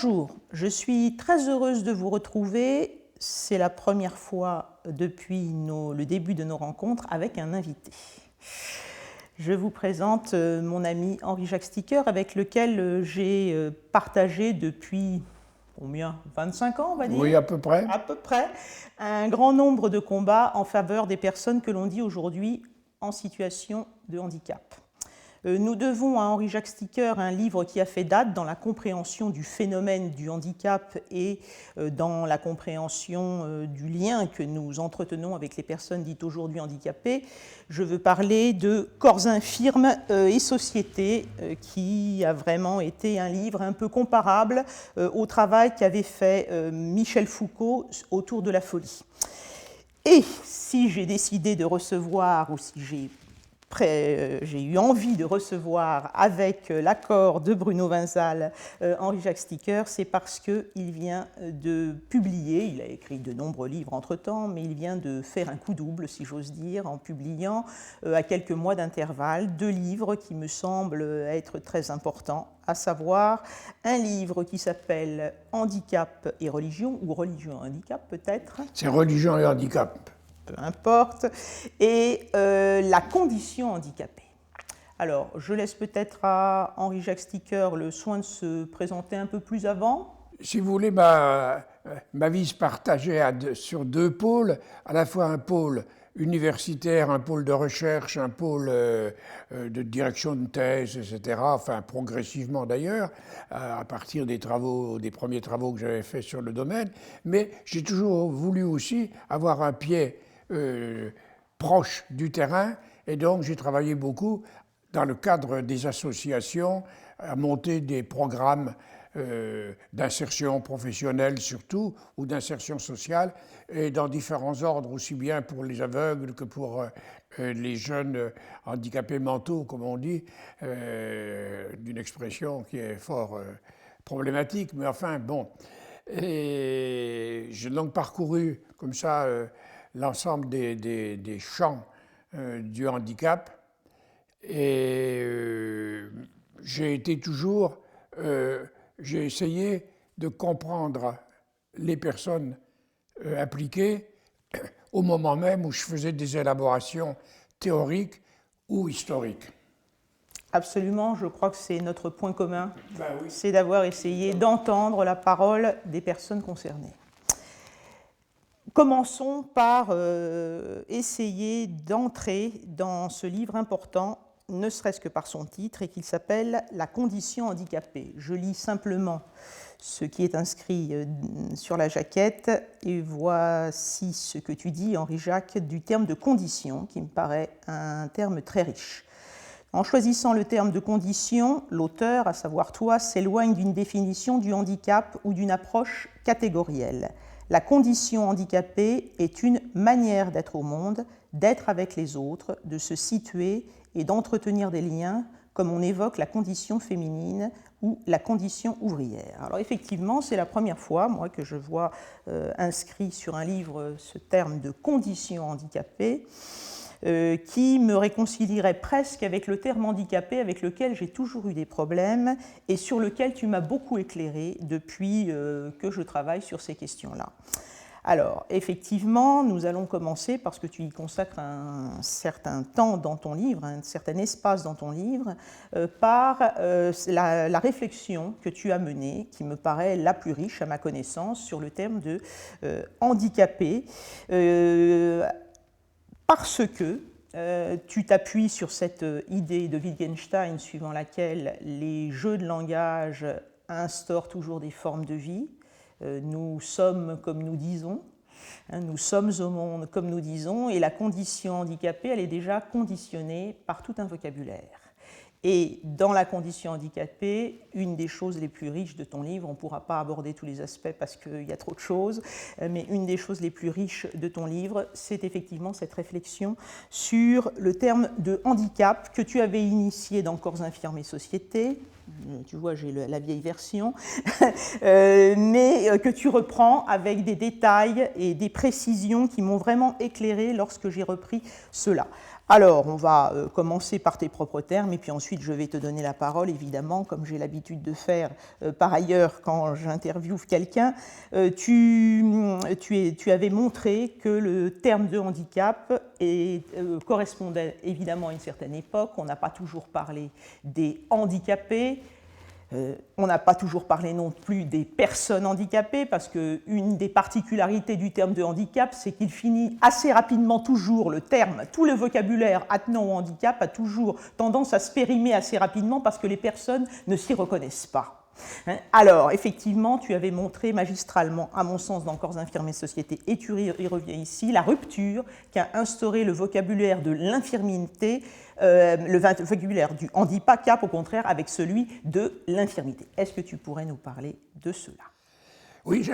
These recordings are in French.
Bonjour, je suis très heureuse de vous retrouver. C'est la première fois depuis le début de nos rencontres avec un invité. Je vous présente mon ami Henri-Jacques Sticker, avec lequel j'ai partagé depuis combien 25 ans, on va dire? Oui, à peu près. À peu près. Un grand nombre de combats en faveur des personnes que l'on dit aujourd'hui en situation de handicap. Nous devons à Henri-Jacques Sticker un livre qui a fait date dans la compréhension du phénomène du handicap et dans la compréhension du lien que nous entretenons avec les personnes dites aujourd'hui handicapées. Je veux parler de Corps infirmes et société, qui a vraiment été un livre un peu comparable au travail qu'avait fait Michel Foucault autour de la folie. Et si j'ai décidé de recevoir, ou si j'ai eu envie de recevoir avec l'accord de Bruno Vinzal Henri-Jacques Sticker, c'est parce qu'il vient de publier, il a écrit de nombreux livres entre-temps, mais il vient de faire un coup double, si j'ose dire, en publiant à quelques mois d'intervalle 2 livres qui me semblent être très importants, à savoir un livre qui s'appelle Handicap et religion, ou Religion et handicap peut-être. C'est Religion et handicap. Peu importe, et la condition handicapée. Alors, je laisse peut-être à Henri-Jacques Sticker le soin de se présenter un peu plus avant. Si vous voulez, ma vie se partageait sur 2 pôles, à la fois un pôle universitaire, un pôle de recherche, un pôle de direction de thèse, etc., enfin progressivement d'ailleurs, à partir des premiers travaux que j'avais faits sur le domaine, mais j'ai toujours voulu aussi avoir un pied proche du terrain, et donc j'ai travaillé beaucoup dans le cadre des associations à monter des programmes d'insertion professionnelle surtout, ou d'insertion sociale, et dans différents ordres, aussi bien pour les aveugles que pour les jeunes handicapés mentaux, comme on dit, d'une expression qui est fort problématique, mais enfin bon. Et j'ai donc parcouru comme ça l'ensemble des champs du handicap, et j'ai été toujours, j'ai essayé de comprendre les personnes impliquées au moment même où je faisais des élaborations théoriques ou historiques. Absolument, je crois que c'est notre point commun, Ben oui. C'est d'avoir essayé d'entendre la parole des personnes concernées. Commençons par essayer d'entrer dans ce livre important, ne serait-ce que par son titre, et qu'il s'appelle « La condition handicapée ». Je lis simplement ce qui est inscrit sur la jaquette, et voici ce que tu dis, Henri-Jacques, du terme de condition, qui me paraît un terme très riche. En choisissant le terme de condition, l'auteur, à savoir toi, s'éloigne d'une définition du handicap ou d'une approche catégorielle. La condition handicapée est une manière d'être au monde, d'être avec les autres, de se situer et d'entretenir des liens, comme on évoque la condition féminine ou la condition ouvrière. Alors effectivement, c'est la première fois, moi, que je vois inscrit sur un livre ce terme de condition handicapée, qui me réconcilierait presque avec le terme handicapé avec lequel j'ai toujours eu des problèmes et sur lequel tu m'as beaucoup éclairé depuis que je travaille sur ces questions-là. Alors, effectivement, nous allons commencer, parce que tu y consacres un certain temps dans ton livre, un certain espace dans ton livre, par la réflexion que tu as menée, qui me paraît la plus riche à ma connaissance, sur le terme de handicapé, parce que tu t'appuies sur cette idée de Wittgenstein suivant laquelle les jeux de langage instaurent toujours des formes de vie. Nous sommes comme nous disons, nous sommes au monde comme nous disons, et la condition handicapée, elle est déjà conditionnée par tout un vocabulaire. Et dans la condition handicapée, une des choses les plus riches de ton livre, on ne pourra pas aborder tous les aspects parce qu'il y a trop de choses, mais une des choses les plus riches de ton livre, c'est effectivement cette réflexion sur le terme de handicap que tu avais initié dans Corps infirmes et société, tu vois, j'ai la vieille version, mais que tu reprends avec des détails et des précisions qui m'ont vraiment éclairé lorsque j'ai repris cela. Alors, on va commencer par tes propres termes, et puis ensuite je vais te donner la parole, évidemment, comme j'ai l'habitude de faire par ailleurs quand j'interviewe quelqu'un. Tu avais montré que le terme de handicap correspondait évidemment à une certaine époque. On n'a pas toujours parlé des handicapés. On n'a pas toujours parlé non plus des personnes handicapées, parce qu'une des particularités du terme de handicap, c'est qu'il finit assez rapidement toujours, le terme, tout le vocabulaire attenant au handicap a toujours tendance à se périmer assez rapidement parce que les personnes ne s'y reconnaissent pas. Alors, effectivement, tu avais montré magistralement, à mon sens, dans Corps infirmiers société, et tu y reviens ici, la rupture qu'a instauré le vocabulaire de l'infirmité, le vocabulaire du handicap, au contraire, avec celui de l'infirmité. Est-ce que tu pourrais nous parler de cela? Oui, je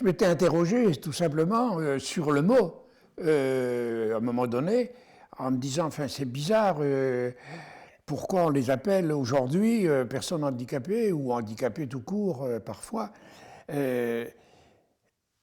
m'étais interrogé tout simplement sur le mot, à un moment donné, en me disant, enfin, c'est bizarre, pourquoi on les appelle aujourd'hui personnes handicapées ou handicapées tout court parfois.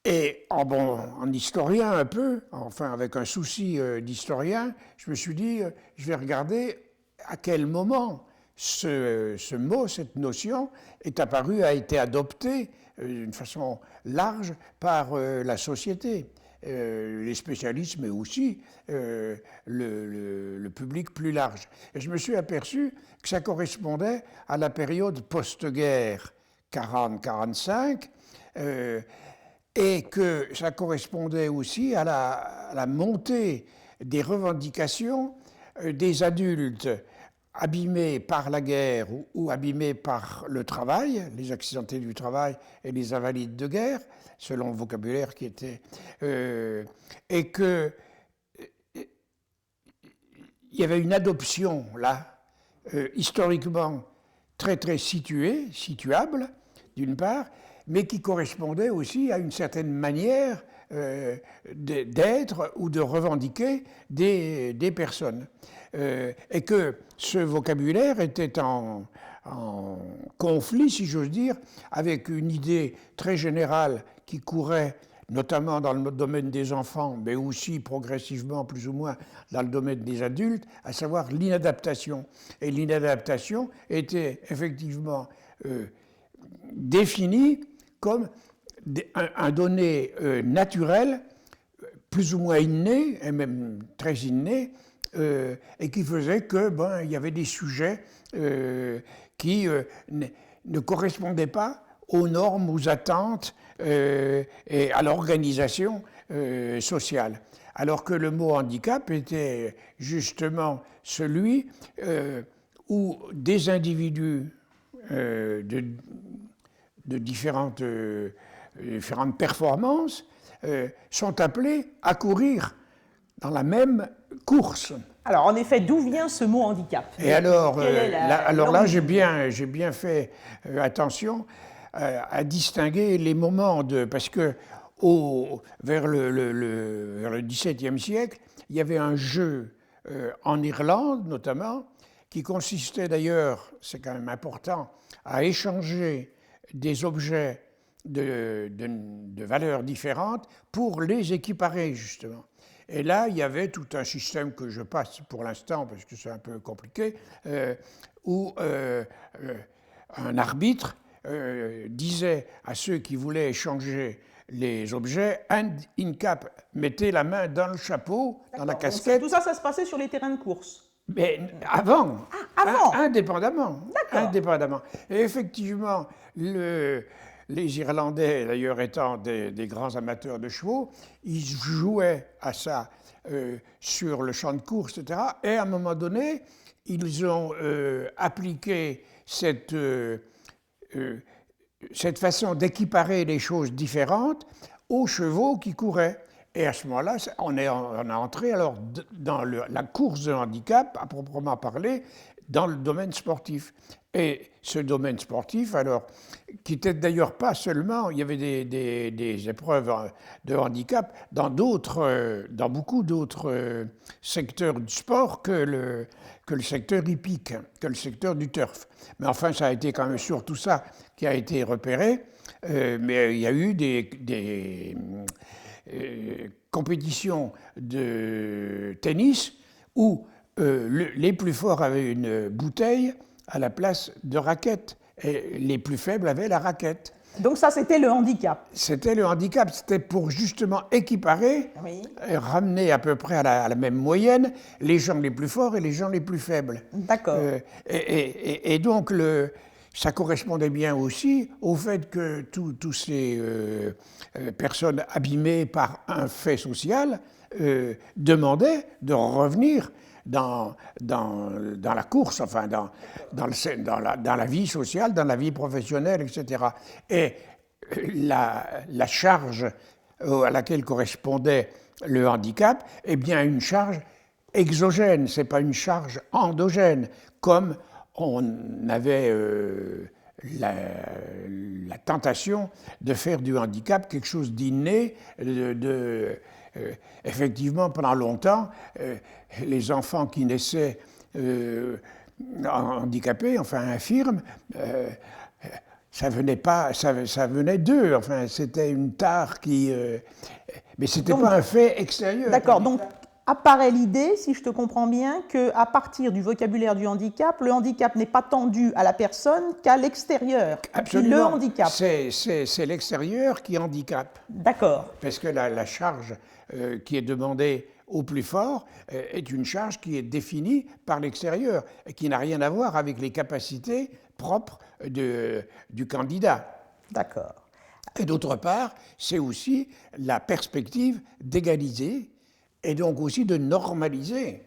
Et en historien un peu, enfin avec un souci d'historien, je me suis dit, je vais regarder à quel moment ce mot, cette notion est apparue, a été adoptée d'une façon large par la société, les spécialistes, mais aussi le public plus large. Et je me suis aperçu que ça correspondait à la période post-guerre 40-45, et que ça correspondait aussi à la montée des revendications des adultes abîmés par la guerre ou abîmés par le travail, les accidentés du travail et les invalides de guerre, selon le vocabulaire qui était... et que il y avait une adoption, là, historiquement très très situable, d'une part, mais qui correspondait aussi à une certaine manière d'être ou de revendiquer des personnes. Et que ce vocabulaire était en conflit, si j'ose dire, avec une idée très générale qui courait notamment dans le domaine des enfants, mais aussi progressivement, plus ou moins, dans le domaine des adultes, à savoir l'inadaptation. Et l'inadaptation était effectivement définie comme un donné naturel, plus ou moins inné, et même très inné, et qui faisait que il y avait des sujets qui ne correspondaient pas aux normes, aux attentes et à l'organisation sociale. Alors que le mot handicap était justement celui où des individus de différentes performances sont appelés à courir dans la même course. Alors, en effet, d'où vient ce mot handicap? Et alors là, j'ai bien fait attention à distinguer les moments parce que vers le XVIIe siècle, il y avait un jeu en Irlande notamment, qui consistait d'ailleurs, c'est quand même important, à échanger des objets de valeurs différentes pour les équiparer justement. Et là, il y avait tout un système que je passe pour l'instant, parce que c'est un peu compliqué, où un arbitre disait à ceux qui voulaient échanger les objets, hand in cap, mettez la main dans le chapeau, dans la casquette. Tout ça, ça se passait sur les terrains de course? Mais avant, indépendamment. Indépendamment. Et effectivement, les Irlandais, d'ailleurs étant des grands amateurs de chevaux, ils jouaient à ça sur le champ de course, etc. Et à un moment donné, ils ont appliqué cette façon d'équiparer les choses différentes aux chevaux qui couraient. Et à ce moment-là, on est entré alors dans la course de handicap, à proprement parler, dans le domaine sportif. Et ce domaine sportif, alors, qui n'était d'ailleurs pas seulement, il y avait des épreuves de handicap dans beaucoup d'autres secteurs du sport que le secteur hippique, que le secteur du turf. Mais enfin, ça a été quand même surtout ça qui a été repéré. Mais il y a eu des compétitions de tennis où les plus forts avaient une bouteille à la place de raquette, et les plus faibles avaient la raquette. Donc ça, c'était le handicap. C'était le handicap, c'était pour justement équiparer, ramener à peu près à la même moyenne les gens les plus forts et les gens les plus faibles. D'accord. Et donc, ça correspondait bien aussi au fait que tous ces personnes abîmées par un fait social demandaient de revenir dans la course, enfin dans la vie sociale, dans la vie professionnelle, etc. Et la charge à laquelle correspondait le handicap est bien une charge exogène, ce n'est pas une charge endogène, comme on avait la tentation de faire du handicap quelque chose d'inné, effectivement, pendant longtemps, les enfants qui naissaient handicapés, enfin infirmes, ça venait d'eux. Enfin, c'était une tare qui, mais c'était pas un fait extérieur. D'accord. Donc apparaît l'idée, si je te comprends bien, qu'à partir du vocabulaire du handicap, le handicap n'est pas tendu à la personne qu'à l'extérieur. Absolument. Le handicap. C'est l'extérieur qui handicape. D'accord. Parce que la charge qui est demandée au plus fort est une charge qui est définie par l'extérieur et qui n'a rien à voir avec les capacités propres du candidat. D'accord. Et d'autre part, c'est aussi la perspective d'égaliser et donc aussi de normaliser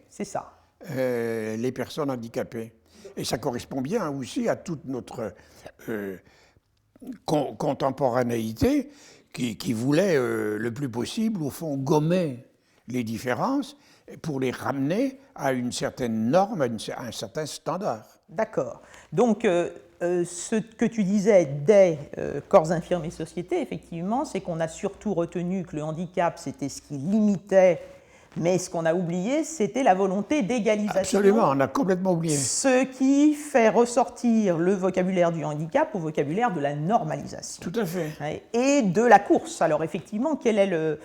les personnes handicapées. Et ça correspond bien aussi à toute notre contemporanéité qui voulait le plus possible, au fond, gommer les différences pour les ramener à une certaine norme, à un certain standard. D'accord. Donc, ce que tu disais des corps infirmes et sociétés, effectivement, c'est qu'on a surtout retenu que le handicap, c'était ce qui limitait, mais ce qu'on a oublié, c'était la volonté d'égalisation. Absolument, on a complètement oublié. Ce qui fait ressortir le vocabulaire du handicap au vocabulaire de la normalisation. Tout à fait. Et de la course. Alors, effectivement, quel est le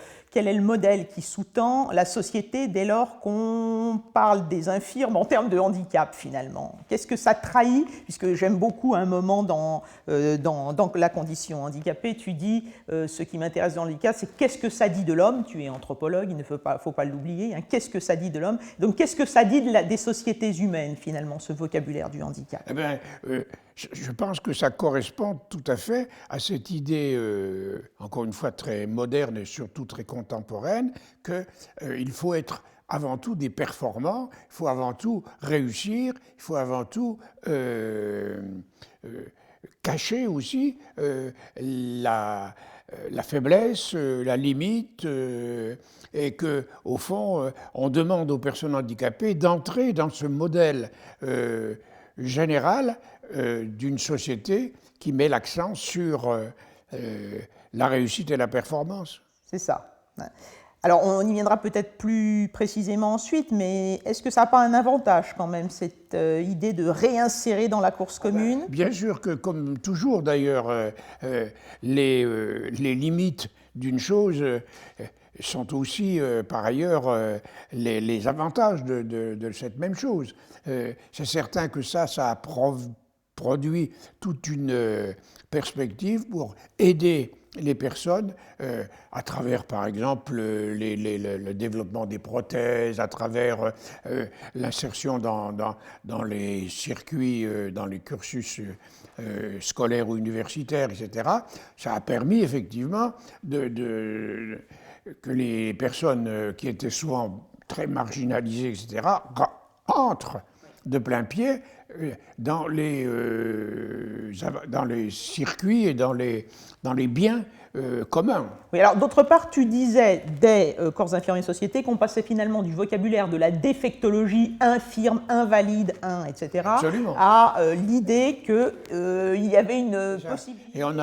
modèle qui sous-tend la société dès lors qu'on parle des infirmes en termes de handicap, finalement? Qu'est-ce que ça trahit? Puisque j'aime beaucoup à un moment dans la condition handicapée, tu dis ce qui m'intéresse dans le handicap, c'est qu'est-ce que ça dit de l'homme? Tu es anthropologue, il ne faut pas l'oublier. Hein. Qu'est-ce que ça dit de l'homme? Donc, qu'est-ce que ça dit des sociétés humaines, finalement, ce vocabulaire du handicap? Eh bien, je pense que ça correspond tout à fait à cette idée, encore une fois, très moderne et surtout très contemporaine, qu'il faut être avant tout des performants, il faut avant tout réussir, il faut avant tout cacher aussi la faiblesse, la limite, et qu'au fond, on demande aux personnes handicapées d'entrer dans ce modèle général d'une société qui met l'accent sur la réussite et la performance. C'est ça. Alors, on y viendra peut-être plus précisément ensuite, mais est-ce que ça n'a pas un avantage quand même, cette idée de réinsérer dans la course commune? Bien sûr que, comme toujours d'ailleurs, les limites d'une chose sont aussi, par ailleurs, les avantages de cette même chose. C'est certain que ça a produit toute une perspective pour aider les personnes à travers, par exemple, le développement des prothèses, à travers l'insertion dans les circuits, dans les cursus scolaires ou universitaires, etc. Ça a permis effectivement que les personnes qui étaient souvent très marginalisées, etc., entrent de plein pied dans les circuits et dans les biens communs. Oui, alors d'autre part, tu disais des corps infirmiers sociétés qu'on passait finalement du vocabulaire de la défectologie infirme, invalide, etc. Absolument. à l'idée qu'il y avait une possibilité. Et on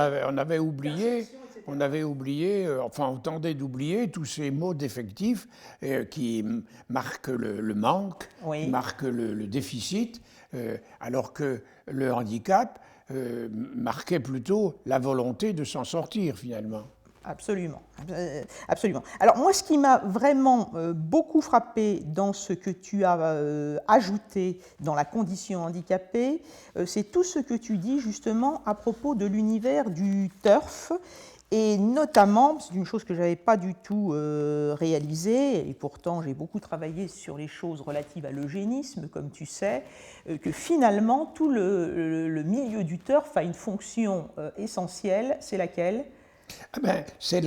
avait oublié, enfin on tendait d'oublier tous ces mots défectifs qui marquent le manque, Oui. qui marquent le déficit, alors que le handicap marquait plutôt la volonté de s'en sortir finalement. Absolument, absolument. Alors moi, ce qui m'a vraiment beaucoup frappé dans ce que tu as ajouté dans la condition handicapée, c'est tout ce que tu dis justement à propos de l'univers du turf. Et notamment, c'est une chose que je n'avais pas du tout réalisée, et pourtant j'ai beaucoup travaillé sur les choses relatives à l'eugénisme, comme tu sais, que finalement tout le milieu du turf a une fonction essentielle, c'est laquelle ? C'est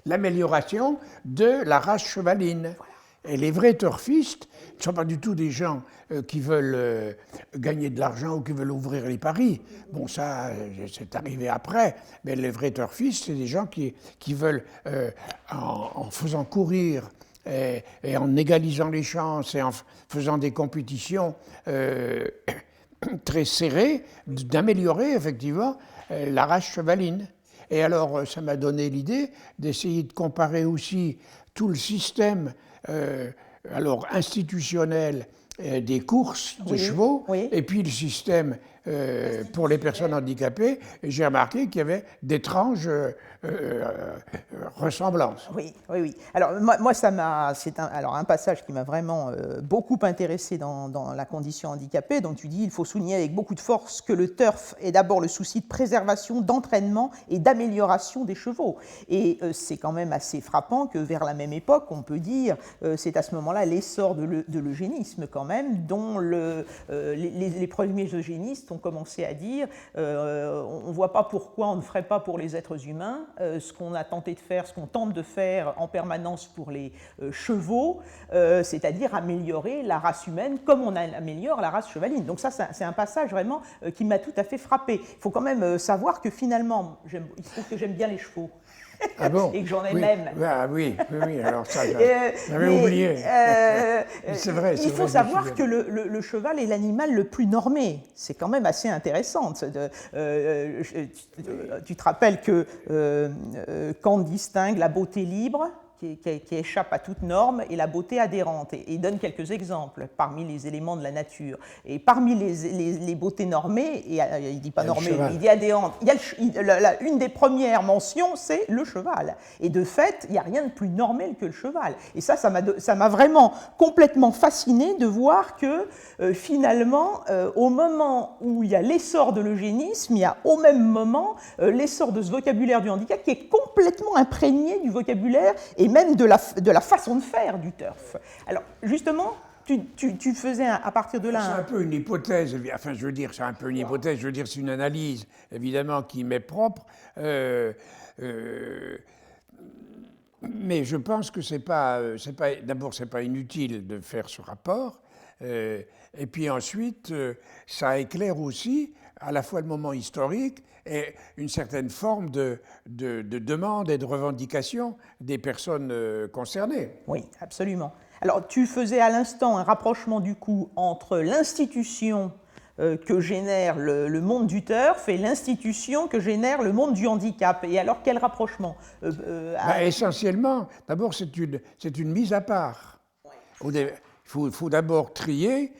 l'amélioration de la race chevaline. Voilà. Et les vrais turfistes ne sont pas du tout des gens qui veulent gagner de l'argent ou qui veulent ouvrir les paris. Bon, ça, c'est arrivé après, mais les vrais turfistes, c'est des gens qui veulent, en faisant courir et en égalisant les chances et en faisant des compétitions très serrées, d'améliorer effectivement la race chevaline. Et alors, ça m'a donné l'idée d'essayer de comparer aussi tout le système institutionnel des courses de chevaux, et puis le système pour les personnes handicapées. Et j'ai remarqué qu'il y avait d'étranges ressemblances. Oui. Alors, moi c'est un passage qui m'a vraiment beaucoup intéressé dans la condition handicapée. Donc, tu dis, il faut souligner avec beaucoup de force que le turf est d'abord le souci de préservation, d'entraînement et d'amélioration des chevaux. Et c'est quand même assez frappant que vers la même époque, on peut dire, c'est à ce moment-là l'essor de l'eugénisme quand même, dont les premiers eugénistes ont commencé à dire on ne voit pas pourquoi on ne ferait pas pour les êtres humains ce qu'on a tenté de faire, ce qu'on tente de faire en permanence pour les chevaux, c'est-à-dire améliorer la race humaine comme on améliore la race chevaline. Donc ça, c'est un passage vraiment qui m'a tout à fait frappé. Il faut quand même savoir que finalement, il se trouve que j'aime bien les chevaux. Ah bon? Et que j'en ai même. Oui, alors ça, j'avais oublié. C'est vrai. Il faut savoir que le cheval est l'animal le plus normé. C'est quand même assez intéressant. Tu te rappelles que Kant distingue la beauté libre, qui échappe à toute norme, et la beauté adhérente. Et il donne quelques exemples parmi les éléments de la nature. Et parmi les beautés normées, et il ne dit pas normées, il dit adhérentes, une des premières mentions, c'est le cheval. Et de fait, il n'y a rien de plus normé que le cheval. Et ça m'a vraiment complètement fasciné de voir que finalement, au moment où il y a l'essor de l'eugénisme, il y a au même moment l'essor de ce vocabulaire du handicap qui est complètement imprégné du vocabulaire et même de la façon de faire du turf. Alors, justement, tu faisais à partir de là... C'est un peu une hypothèse, enfin je veux dire, c'est un peu une hypothèse, je veux dire, c'est une analyse, évidemment, qui m'est propre, mais je pense que d'abord, c'est pas inutile de faire ce rapport, et puis ensuite, ça éclaire aussi à la fois le moment historique et une certaine forme de demande et de revendication des personnes concernées. Oui, absolument. Alors, tu faisais à l'instant un rapprochement du coup entre l'institution que génère le monde du turf et l'institution que génère le monde du handicap. Et alors, quel rapprochement Essentiellement, d'abord, c'est une mise à part. Il faut d'abord trier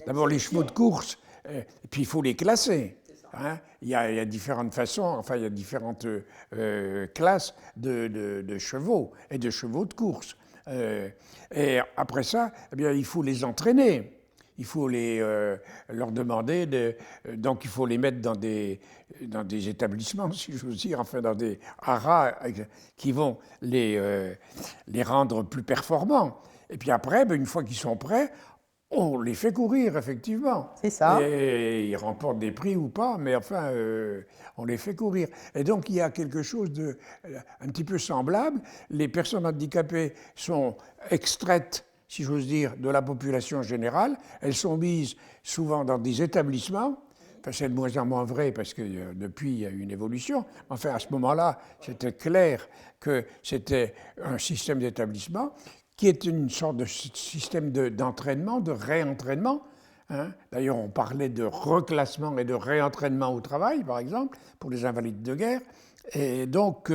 d'abord les chevaux de course, et puis il faut les classer. Hein, il y a différentes façons, enfin il y a différentes classes de chevaux et de chevaux de course. Et après ça, eh bien, il faut les entraîner. Il faut leur demander, donc il faut les mettre dans des établissements, si j'ose dire, enfin dans des haras qui vont les rendre plus performants. Et puis après, une fois qu'ils sont prêts, on les fait courir, effectivement. C'est ça. Et ils remportent des prix ou pas, mais enfin, on les fait courir. Et donc, il y a quelque chose un petit peu semblable. Les personnes handicapées sont extraites, si j'ose dire, de la population générale. Elles sont mises souvent dans des établissements. Enfin, c'est de moins en moins vrai parce que depuis, il y a eu une évolution. Enfin, à ce moment-là, c'était clair que c'était un système d'établissement qui est une sorte de système d'entraînement, de réentraînement. Hein. D'ailleurs, on parlait de reclassement et de réentraînement au travail, par exemple, pour les invalides de guerre. Et donc,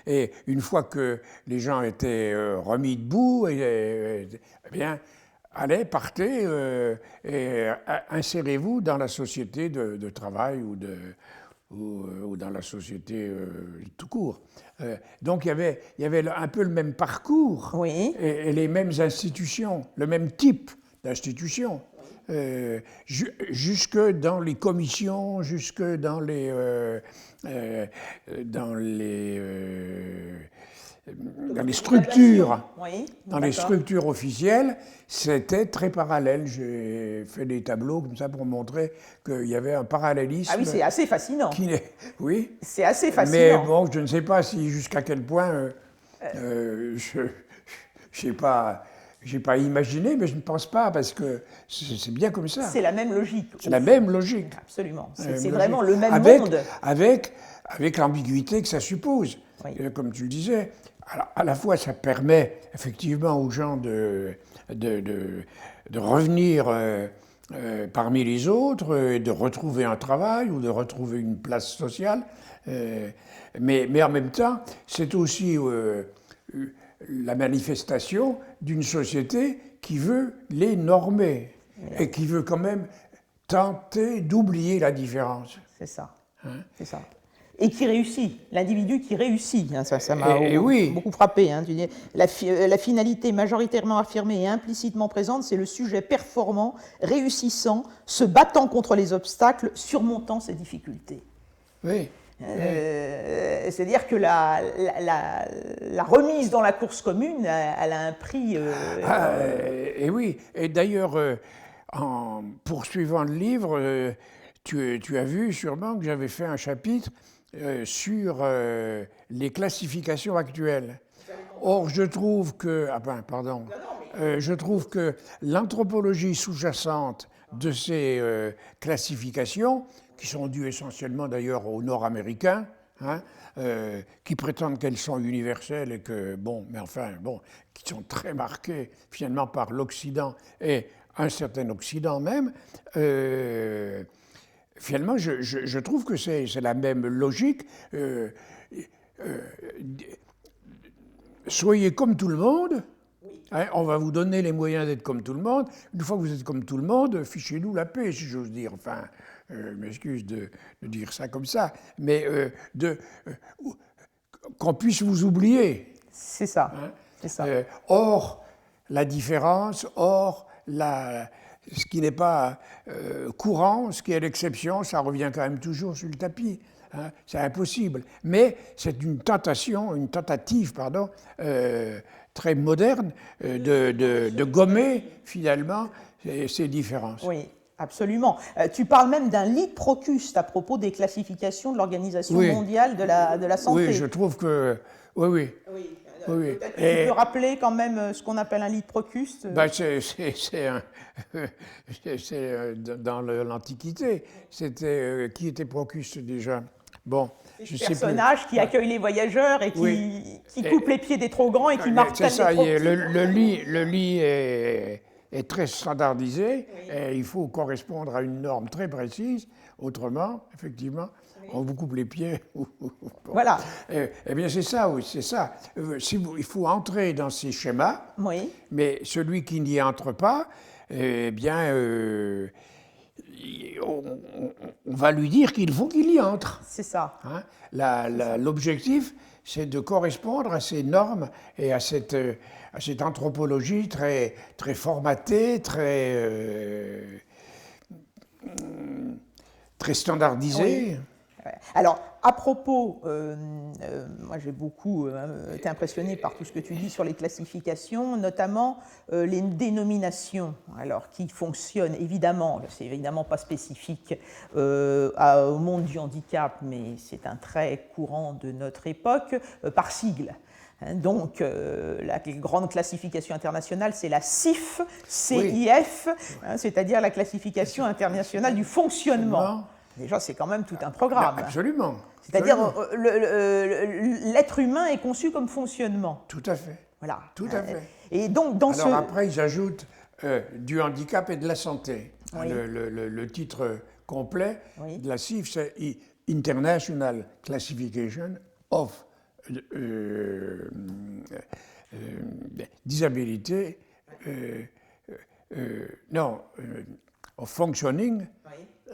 et une fois que les gens étaient remis debout, eh bien, allez, partez et insérez-vous dans la société de travail ou dans la société tout court. Donc il y avait un peu le même parcours Oui. et les mêmes institutions, le même type d'institutions. Jusque dans les commissions, jusque dans les structures, oui, dans les structures officielles, c'était très parallèle. J'ai fait des tableaux comme ça pour montrer qu'il y avait un parallélisme. Ah oui, c'est assez fascinant. Oui. C'est assez fascinant. Mais bon, je ne sais pas si jusqu'à quel point je n'ai pas imaginé, mais je ne pense pas, parce que c'est bien comme ça. C'est la même logique. C'est la même logique. Absolument. C'est vraiment le même monde. Avec l'ambiguïté que ça suppose. Oui. Comme tu le disais, à la fois ça permet effectivement aux gens de revenir parmi les autres, et de retrouver un travail ou de retrouver une place sociale, mais en même temps, c'est aussi la manifestation d'une société qui veut les normer et qui veut quand même tenter d'oublier la différence. C'est ça. Hein? C'est ça. Et qui réussit, l'individu qui réussit. Hein, ça m'a beaucoup frappé. Hein. La finalité majoritairement affirmée et implicitement présente, c'est le sujet performant, réussissant, se battant contre les obstacles, surmontant ses difficultés. Oui. C'est-à-dire que la remise dans la course commune, elle a un prix. Et oui, et d'ailleurs, en poursuivant le livre, tu as vu sûrement que j'avais fait un chapitre sur les classifications actuelles. Or, je trouve que, je trouve que l'anthropologie sous-jacente de ces classifications, qui sont dues essentiellement d'ailleurs aux Nord-Américains, hein, qui prétendent qu'elles sont universelles et que, qui sont très marquées finalement par l'Occident et un certain Occident même, finalement, je trouve que c'est la même logique. Soyez comme tout le monde, hein, on va vous donner les moyens d'être comme tout le monde. Une fois que vous êtes comme tout le monde, fichez-nous la paix, si j'ose dire. Enfin, je m'excuse de dire ça comme ça, mais qu'on puisse vous oublier. C'est ça. Hein. C'est ça. Or, la différence, ce qui n'est pas courant, ce qui est l'exception, ça revient quand même toujours sur le tapis. Hein, c'est impossible. Mais c'est une tentative, très moderne de gommer finalement ces différences. Oui, absolument. Tu parles même d'un lit Procuste à propos des classifications de l'Organisation mondiale de la santé. Oui, je trouve que... Oui. Peut-être que tu peux rappeler quand même ce qu'on appelle un lit Procuste. C'est dans l'Antiquité. C'était qui était Procuste déjà? Bon, je sais personnage qui accueille les voyageurs et qui coupe les pieds des trop grands et qui martèle les trop petits. Le lit est très standardisé et il faut correspondre à une norme très précise. Autrement, effectivement, on vous coupe les pieds. Voilà. Eh bien, c'est ça, oui, c'est ça. Il faut entrer dans ces schémas, mais celui qui n'y entre pas, eh bien, on va lui dire qu'il faut qu'il y entre. C'est ça. Hein? L'objectif, c'est de correspondre à ces normes et à cette anthropologie très, très formatée, très standardisée. Oui. Alors, à propos, moi j'ai beaucoup été impressionné par tout ce que tu dis sur les classifications, notamment les dénominations, alors qui fonctionnent évidemment, c'est évidemment pas spécifique au monde du handicap, mais c'est un trait courant de notre époque, par sigle. Donc, la grande classification internationale, c'est la CIF, CIF, c'est-à-dire la classification internationale du fonctionnement. Déjà, c'est quand même tout un programme. Absolument. C'est-à-dire, l'être humain est conçu comme fonctionnement. Tout à fait. Voilà. Tout à fait. Et donc, Alors après, ils ajoutent du handicap et de la santé. Oui. Le titre complet oui. de la CIF, c'est International Classification of Disability, of Functioning,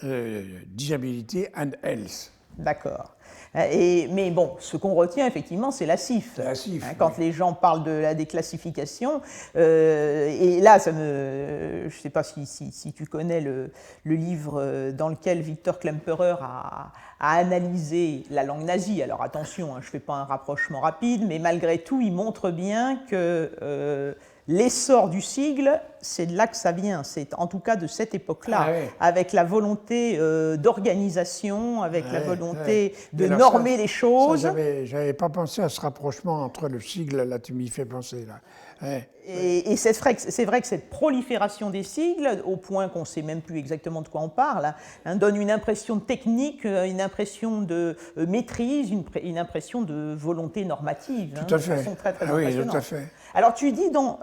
Disability and Health. D'accord. Mais bon, ce qu'on retient effectivement, c'est la CIF. La CIF, quand les gens parlent de la déclassification, et là, je ne sais pas si tu connais le livre dans lequel Victor Klemperer a analysé la langue nazie. Alors attention, je ne fais pas un rapprochement rapide, mais malgré tout, il montre bien que l'essor du sigle, c'est de là que ça vient, c'est en tout cas de cette époque-là, avec la volonté d'organisation, avec la volonté de normer les choses. J'avais pas pensé à ce rapprochement entre le sigle, là tu m'y fais penser. Là. Et c'est vrai que cette prolifération des sigles, au point qu'on ne sait même plus exactement de quoi on parle, donne une impression de technique, une impression de maîtrise, une impression de volonté normative. Tout à fait. De façon très, très oui, impressionnante. tout à fait. Alors tu dis dans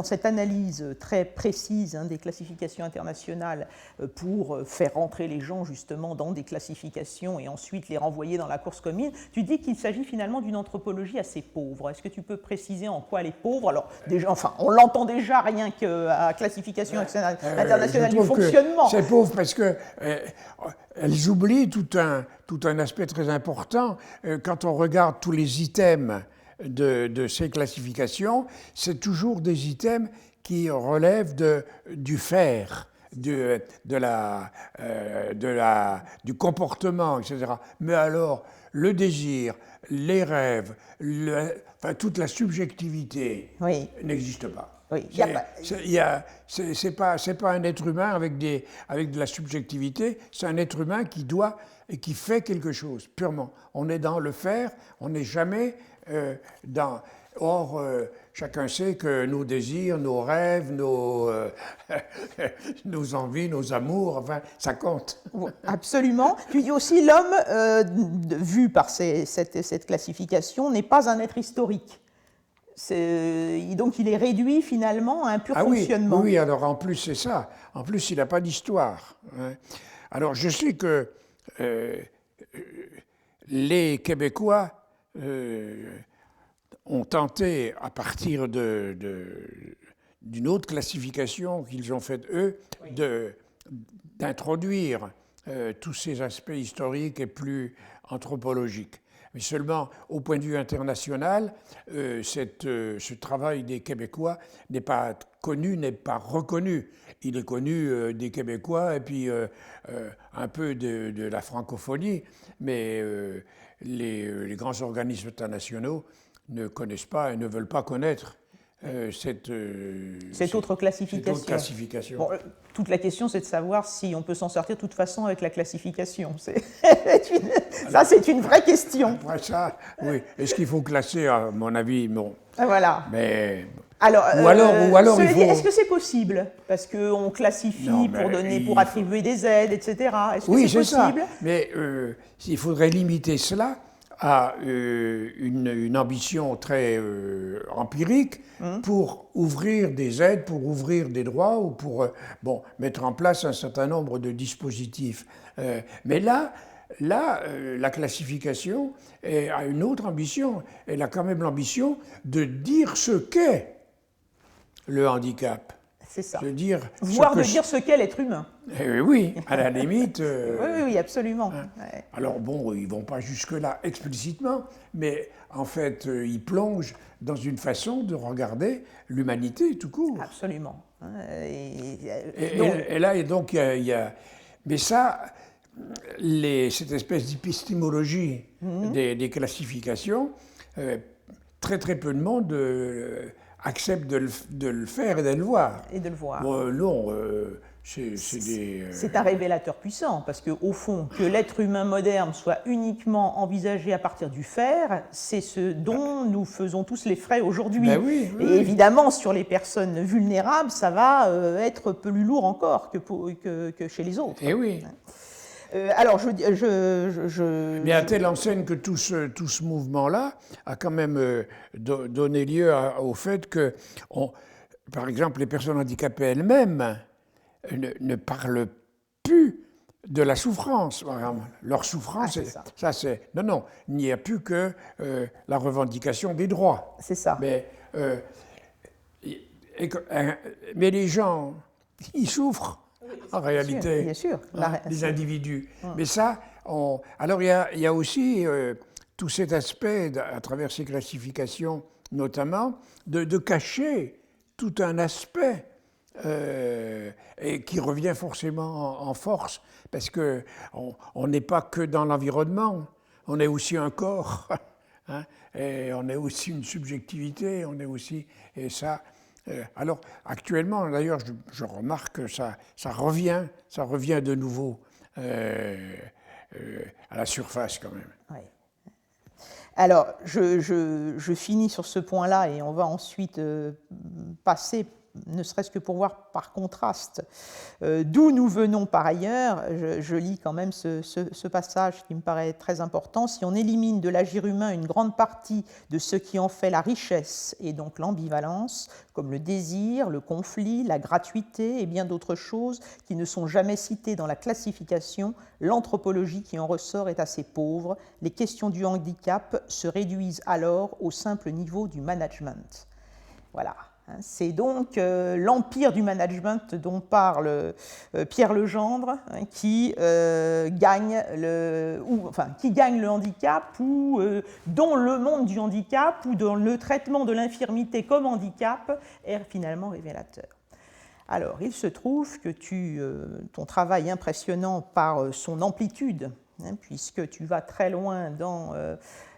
cette analyse très précise des classifications internationales pour faire rentrer les gens justement dans des classifications et ensuite les renvoyer dans la course commune, tu dis qu'il s'agit finalement d'une anthropologie assez pauvre. Est-ce que tu peux préciser en quoi elle est pauvre? Alors déjà, on l'entend déjà rien qu'à la classification internationale du fonctionnement. C'est pauvre parce qu'elles oublient tout un aspect très important. Quand on regarde tous les items de ces classifications, c'est toujours des items qui relèvent du faire, du comportement, etc. Mais alors, le désir, les rêves, toute la subjectivité n'existe pas. Oui. C'est pas un être humain avec de la subjectivité, c'est un être humain qui doit et qui fait quelque chose, purement. On est dans le faire, on n'est jamais dans... Or, chacun sait que nos désirs, nos rêves, nos envies, nos amours, enfin, ça compte. Absolument. Tu dis aussi l'homme, vu par cette classification, n'est pas un être historique. Donc il est réduit finalement à un pur fonctionnement. Oui, alors en plus c'est ça. En plus, il n'a pas d'histoire. Hein. Alors je sais que les Québécois ont tenté, à partir d'une autre classification qu'ils ont faite eux, d'introduire tous ces aspects historiques et plus anthropologiques. Mais seulement, au point de vue international, ce travail des Québécois n'est pas connu, n'est pas reconnu. Il est connu des Québécois et puis un peu de la francophonie, mais les grands organismes internationaux ne connaissent pas et ne veulent pas connaître cette autre classification. Bon, toute la question, c'est de savoir si on peut s'en sortir de toute façon avec la classification. Ça, c'est une vraie question. Après ça, oui. Est-ce qu'il faut classer, à mon avis, non. Voilà. Mais... Alors, il faut... Est-ce que c'est possible? Parce qu'on classifie pour attribuer des aides, etc. Est-ce que c'est possible? Ça. Mais il faudrait limiter cela à une ambition très empirique pour ouvrir des aides, pour ouvrir des droits ou pour mettre en place un certain nombre de dispositifs. Mais là, la classification a une autre ambition. Elle a quand même l'ambition de dire ce qu'est le handicap. C'est ça. Dire ce qu'est l'être humain. Oui, à la limite. Oui, absolument. Hein. Ouais. Alors bon, ils ne vont pas jusque-là explicitement, mais en fait, ils plongent dans une façine de regarder l'humanité tout court. Absolument. Et là, donc, il y a... Mais ça, cette espèce d'épistémologie des classifications, très très peu de monde accepte de le faire et de le voir. Et de le voir. Non, C'est un révélateur puissant, parce qu'au fond, que l'être humain moderne soit uniquement envisagé à partir du faire, c'est ce dont nous faisons tous les frais aujourd'hui. Ben oui, oui. Et évidemment, sur les personnes vulnérables, ça va être plus lourd encore que chez les autres. Et oui. Alors, Mais à telle enseigne que tout ce mouvement-là a quand même donné lieu au fait que, par exemple, les personnes handicapées elles-mêmes ne parlent plus de la souffrance. Leur souffrance, non, il n'y a plus que la revendication des droits. C'est ça. Mais les gens, ils souffrent. En réalité, bien sûr. Les individus. Mais ça, alors il y a aussi tout cet aspect, à travers ces classifications notamment, de cacher tout un aspect et qui revient forcément en force, parce qu'on n'est pas que dans l'environnement, on est aussi un corps, hein, et on est aussi une subjectivité, on est aussi... Et ça... alors, actuellement, d'ailleurs, je remarque que ça revient de nouveau à la surface quand même. Oui. Alors, je finis sur ce point-là et on va ensuite passer, ne serait-ce que pour voir par contraste d'où nous venons par ailleurs. Je lis quand même ce passage qui me paraît très important. Si on élimine de l'agir humain une grande partie de ce qui en fait la richesse et donc l'ambivalence, comme le désir, le conflit, la gratuité et bien d'autres choses qui ne sont jamais citées dans la classification, l'anthropologie qui en ressort est assez pauvre. Les questions du handicap se réduisent alors au simple niveau du management. Voilà. C'est donc l'empire du management dont parle Pierre Legendre, qui gagne le handicap, ou dont le monde du handicap ou dont le traitement de l'infirmité comme handicap est finalement révélateur. Alors, il se trouve que ton travail impressionnant par son amplitude, puisque tu vas très loin dans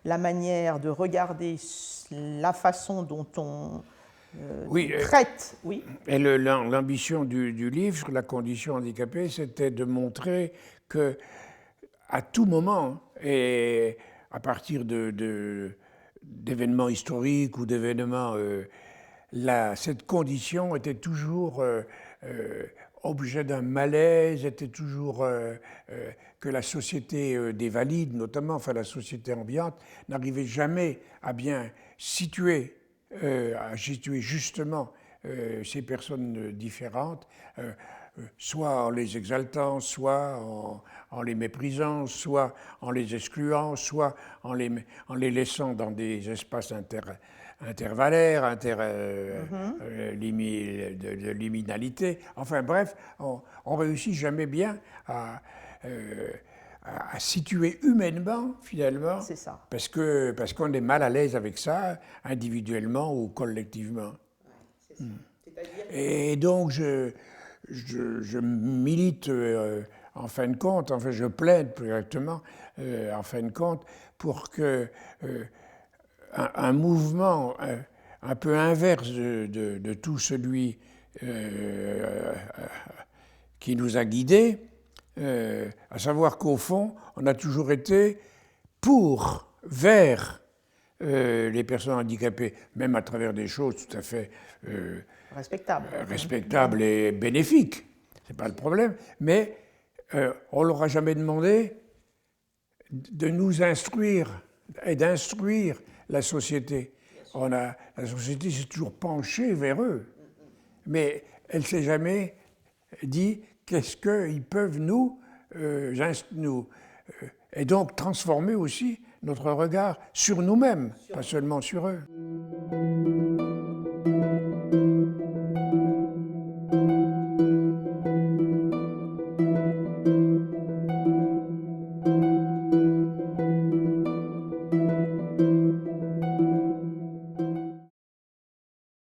la manière de regarder la façon dont on traite. Oui. Et l'ambition du livre, La condition handicapée, c'était de montrer que à tout moment, et à partir d'événements historiques ou d'événements, cette condition était toujours objet d'un malaise, était toujours que la société des valides, notamment, enfin la société ambiante, n'arrivait jamais à bien situer justement ces personnes différentes, soit en les exaltant, soit en les méprisant, soit en les excluant, soit en les laissant dans des espaces intervallaires, de liminalité. Enfin bref, on réussit jamais bien à situer humainement, finalement, parce qu'on est mal à l'aise avec ça, individuellement ou collectivement. Ouais, et donc, je milite, en fin de compte, enfin, je plaide plus exactement, en fin de compte, pour que un mouvement un peu inverse de tout celui qui nous a guidés, à savoir qu'au fond, on a toujours été vers les personnes handicapées, même à travers des choses tout à fait respectables et bénéfiques, c'est pas le problème, mais on ne leur a jamais demandé de nous instruire et d'instruire la société. La société s'est toujours penchée vers eux, mais elle ne s'est jamais dit qu'est-ce qu'ils peuvent nous et donc transformer aussi notre regard sur nous-mêmes, pas seulement sur eux.